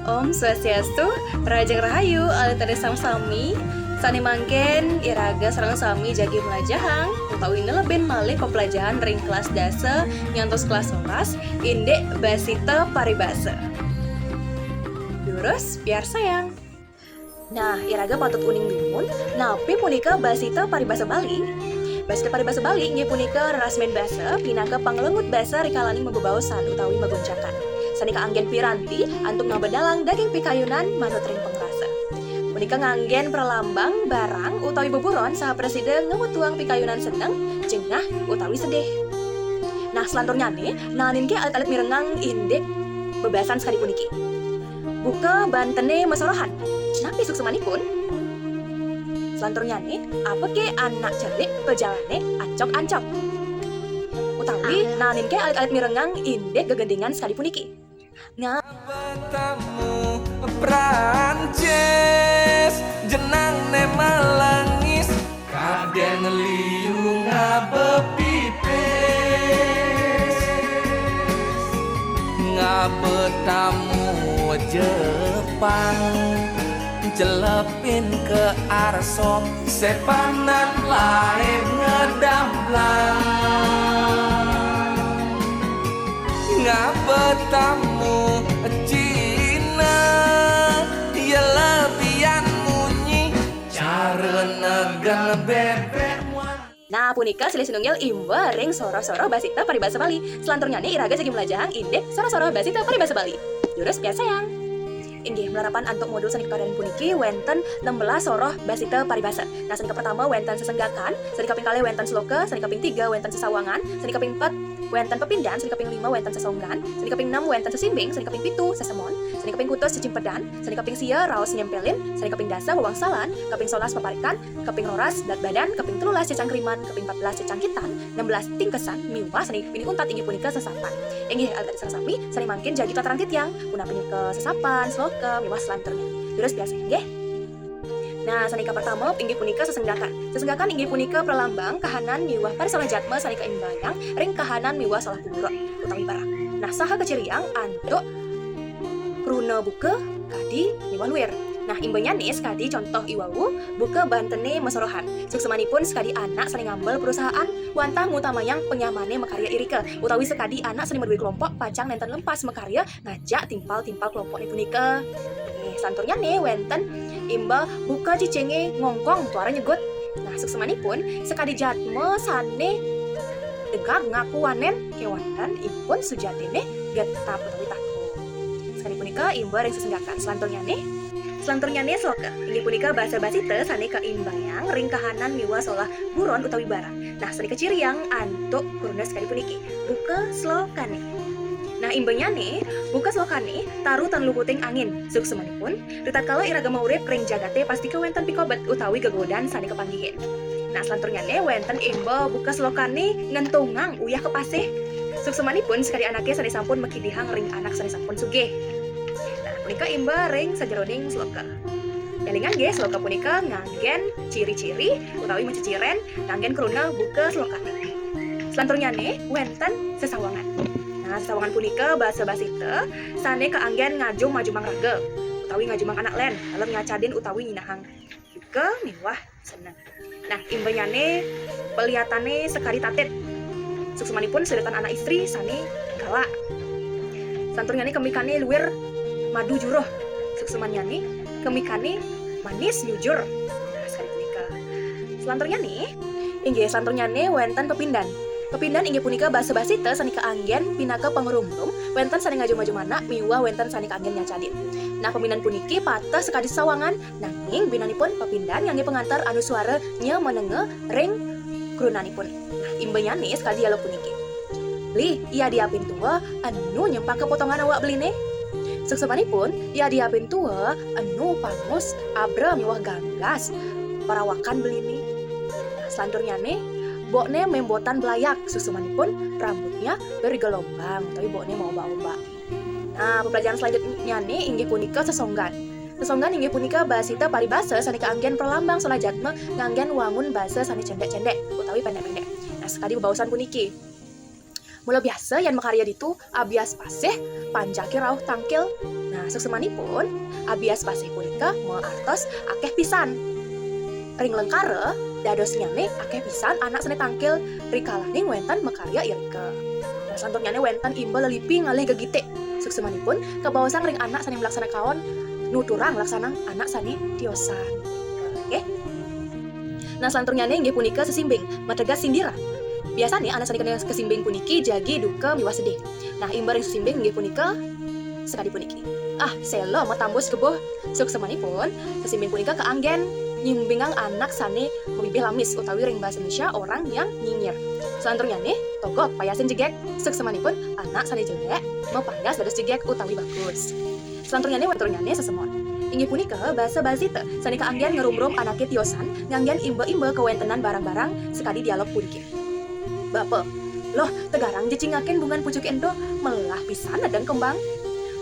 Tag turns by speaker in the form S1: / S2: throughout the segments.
S1: Om Swastiastu, Rajang Rahayu, Alitade Sami, Sani mangken, iraga sareng sami jagi melajahang, utawi neleben malih pepelajaran ring kelas dasa, nyantos kelas oras, indek basita paribasa. Durus, biar sayang. Nah, iraga patut uning bimun, napi punika basita paribasa Bali. Basita paribasa Bali nggih punika rerasmen basa pinaka panglengut basa rikalaning membebaosan utawi magoncakan. Sanika anggen piranti antuk ngabedalang daging pikayunan manut ring pengrasa. Punika nganggen perlambang barang utawi beburon saha presiden ngemutuang pikayunan seneng, jengah utawi sedih. Nah, selanturnya nih, nanin ke alit-alit mirengang indek bebasan sekali puniki. Buka bantene mesorohan. Napi suksemanipun. Selanturnya nih, apa ke anak celik pejalane ancok-ancok. Utawi nanin ke alit-alit mirengang indek gegendingan sekali puniki.
S2: Bertemu Prancis jenang ne melangis kaden liu ngabepipis ngabetamu Jepang jelepin ke arsom sepanan lain ngedamblang ngabetamu Cina ya lebihan munyi cara negan bebek.
S1: Nah, punika silih sinunggil imba ring soro-soro basita paribasa Bali. Selanturnya nih iraga jagi melajahang indek soro-soro basita paribasa Bali. Jurus biar sayang. Inggih melarapan antuk modul sanika kadayan puniki wenten 16 soroh basita paribasa. Nah, sanika pertama wenten sesenggakan, sanika ping kalih wenten sloka, sanika ping 3 wenten sesawangan, sanika ping 4 wenten pepindan, sanika ping 5 wenten sesonggan, sanika ping 6 wenten sesimbing, sanika ping 7 sesemon, sanika ping kutus cicimpedan, sanika ping sia raos nyempelin, sanika ping dasa wawangsalan, kaping 11 paparikan, kaping roras dat badan, kaping 13 cecangkriman, kaping 14 cecangkitan, 16 tingkesan miwah sanika ping untat inggih punika sesapan. Inggih alit sami sani mangkin jagi tataran titiang, punah punika sesapan, sloka, miwah selanturnya. Terus biasa nggih. Nah, sanika pertama inggih punika sesenggakan. Sesenggakan inggih punika pralambang kahanan miwah parisalah jatma sanika imbayang ring kahanan miwah salah kuburon utawi barang. Nah, saha keciriang antuk kruna buka kadi miwah luir. Nah, imbanya nih sekadi contoh iwawu buka bantene mesorohan. Suksemanipun sekadi anak saling ngambil perusahaan wantah mutamayang penyamane mekarya irika utawi sekadi anak saling berdua kelompok pacang nenten lempas mekarya ngajak timpal-timpal kelompok punika. Santurnya nih wenten imba buka cicenge ngongkong tuara nyegut. Nah, suksemanipun sekadi jatme sane degag ngakuanen kewantan ipun sujatene getap utawi taku. Sekali punika imba ring sesenggakan. Selanturnya nih sloka. Inggih punika basa basita sane ka imbayang ring kahanan miwa solah buron utawi barang. Nah, sane keciriang antuk kuruna sekali puniki. Buka slokane. Nah, imbanya nih, buka slokane taruh tan luputing angin. Suksemanipun, ritatkala iraga maurip ring jagate pasti ke wenten pikobet utawi gegodan sane kepanggihin. Nah, selanturnya nih wenten imba buka slokane ngentungang uyah kepasih. Suksemanipun sekali anaknya sane sampun mekidihang ring anak sane sampun sugih. Nah, punika imba ring sajeroning sloka. Yalingan nggih sloka punika nganggen ciri-ciri utawi menciciren nganggen kruna buka slokane. Selanturnya nih wenten sesawangan. Nah, sesawangan punika basa basita sane kaanggen ngajung maju mangraga utawi ngajumang anak len dalem ngacadin utawi nyinahang juga miwah seneng. Nah, imbanyane pelihatane sekali tatit. Suksemanipun sedetan anak istri sane galak. Santurnyane kemikane luwir madu juruh. Suksemanyane kemikane manis nyujur. Nah, sekali punika. Selanturnyane inggih selanturnyane wenten pepindan. Pepindan inggih punika basa basita sanika anggen pinaka pangrumrum wenten sane ngaju-maju mana miwah wenten sane anggen nyacadin. Nah, pepindan puniki patah sekadi sawangan nanging binanipun pepindan ngangge pengantar anu suara nya menenge ring krunanipun. Nah, imbanyane sekadi dialog puniki. Li, iya diapin tua anu nyempak kepotongan awak beline. Suksemanipun iya diapin tua anu pangus abra miwah ganggas parawakan belini. Nah, selanturnyane bokne membotan belayak. Susumanipun rambutnya bergelombang tapi bokne mau ombak-ombak. Nah, pembelajaran selanjutnya nih inggih punika sesonggan. Sesonggan inggih punika basita paribasa sanika anggen perlambang solah jatma nganggen wangun basa sane cendek-cendek utawi pendek-pendek. Nah, sekali bebausan puniki. Mula biasa yang makarya ditu abias paseh panjaki rauh tangkil. Nah, suksemanipun abias paseh punika meartos akeh pisan. Ring lengkara dados nyane akeh pisan anak seni tangkil rikalaning wenten makarya irike. Nah, santurnyane wenten imba lelipi ngalih gegite. Suksemanipun kabawasan ring anak sani melaksana kaon nuturang laksana anak sani tiosan. Oke. Nah, selanturnyane inggih punika sesimbing mategas sindiran. Biasanya anak sani kena kesimbing puniki jagi duka miwah sedih. Nah, imbar yang sesimbing inggih punika sekadi puniki. Selo matambus keboh suksemanipun kesimbing punika keanggen nyimbingang anak sane mebibih lamis utawi ring bahasa Indonesia orang yang nyinyir. Selanturnyane togok payasin jegek suksemanipun anak sane jelek mepayas dados jegek utawi bagus. Selanturnyane weturnyane sesemon. Inggih punika bahasa bazite sane keanggen ngerumrum anake tiosan nganggen imba-imba kewentenan barang-barang sekadi dialog puniki. Bapak, loh tegarang jecingaken bungan pucuk endo melah pisan dan kembang.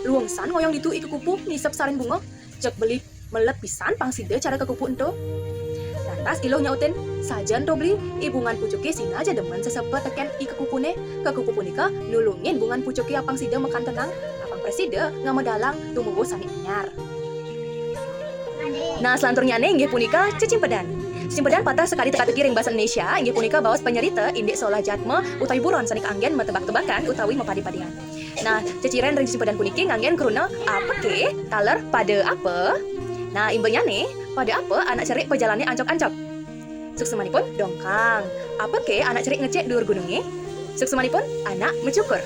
S1: Luungsan ngoyong ditu iku kupu nisep saring bunga, jek beli melet pisan pangside cara ke kupu endo. Lantas iloh nyautin, sajan to beli ibungan pucuki sina aja demen sesepet teken ike kupune, ke kupu punika nulungin bungan pucuki apang side mekan tenang, apang preside ngamedalang tumubuh sani anyar. Nah, selanturnyane inggih punika cicimpedan. Cicimpedan patah sekali teka-teki ring bahasa Indonesia inggih punika baos penyerita indik solah jatme utawi buron sani keanggen metebak-tebakan utawi mepadi-padian. Nah, ciciren ring cicimpedan puniki nganggen kruna apa ke taler pada apa. Nah, imbanyane pada apa anak cerik pejalannya ancok-ancok. Suksemanipun dongkang. Apa ke anak cerik ngecek dhuwur gununge? Suksemanipun anak mencukur.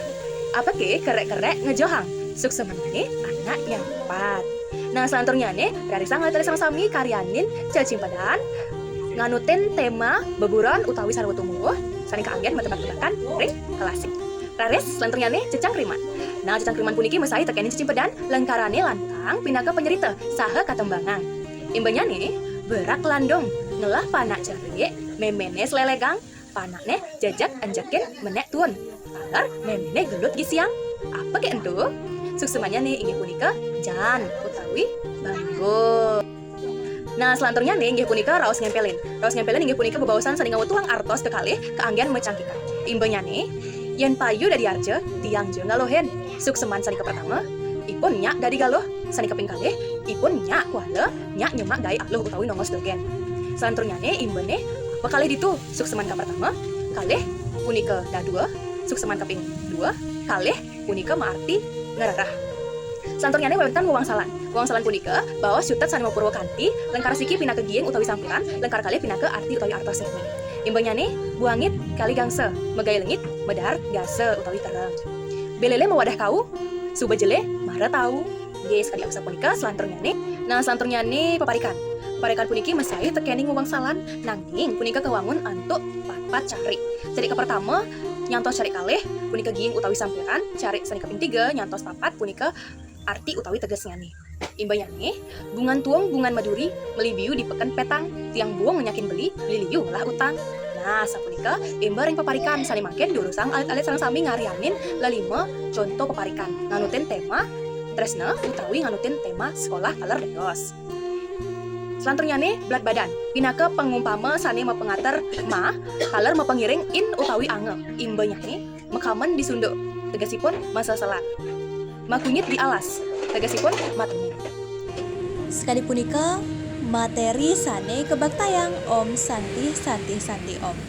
S1: Apa ke kerek-kerek ngejohang? Suksemanane anak nyampat. Nah, selanturnyane dari sang sami karyanin cicimpedan nganutin tema beburon utawi sarwa tumuh sani kaanggen metebak-tebakan ring klasik. Rares selanturnyane cecangkriman. Nah, cecangkriman puniki mesai tekeni cicimpedan lengkarane lantang pinaka penyerita saha katembangan. Imbanyane berak landong ngelah panak cerik memene selelegang panakne jajak anjakin menek tuun agar memene gelut gisiang. Apa ke entu? Suksemannya nih inggih punika jan utawi banggo. Nah, selanturnyane inggih punika raos ngempelin. Raos ngempelin inggih punika bebaosan sani ngawutuang artos kekalih keanggen mecangkikan. Imbanyane yen payu dari arce tiang je ngalohen. Sukseman sani pertama ipun nyak dari galuh sani kaping kalih ipun nyak kuala nyak nyemak gai akluh utawi nongos dogen. Selanturnyane imbene apa kalih ditu sukseman ka pertama kalih punika dadua sukseman kaping dua kalih punika maarti ngerarah. Santurnyane wewengtan wangsalan. Wangsalan punika baos syutet sani Purwakanti lengkar siki pinaka giing utawi sampiran lengkar kalih pinaka arti utawi artos seni. Imbanyane buangit kali gangse megai lengit medar gase utawi terang. Belele mewadah kau subejele mara tahu. Nggih sekali aksa punika selanturnyane. Nah, selanturnyane paparikan. Paparikan puniki mesai tekeni wangsalan nanging punika kewangun antuk papat cari. Cari ke pertama nyantos cari kalih punika giing utawi sampiran, cari sani kaping 3 nyantos papat punika arti utawi tegesnya nih. Imbanyane bungan tuong bungan maduri melibiu di peken petang tiang buong menyakin beli liliu lah utang. Nah, sapunika imba ring paparikan sani mangken durusang alit-alit sareng sami ngarianin lalima contoh paparikan nganutin tema tresna utawi nganutin tema sekolah kaler dedos. Selanturnyane belat badan pinaka pengumpama sani mapengater ma kaler mapengiring in utawi ange. Imbanyane mekamen disunduk tegasipun masa selat. Makunyit di alas, tegasipun matengin.
S3: Sekali punika materi sane kebaktayang Om Santi Santi Santi Om.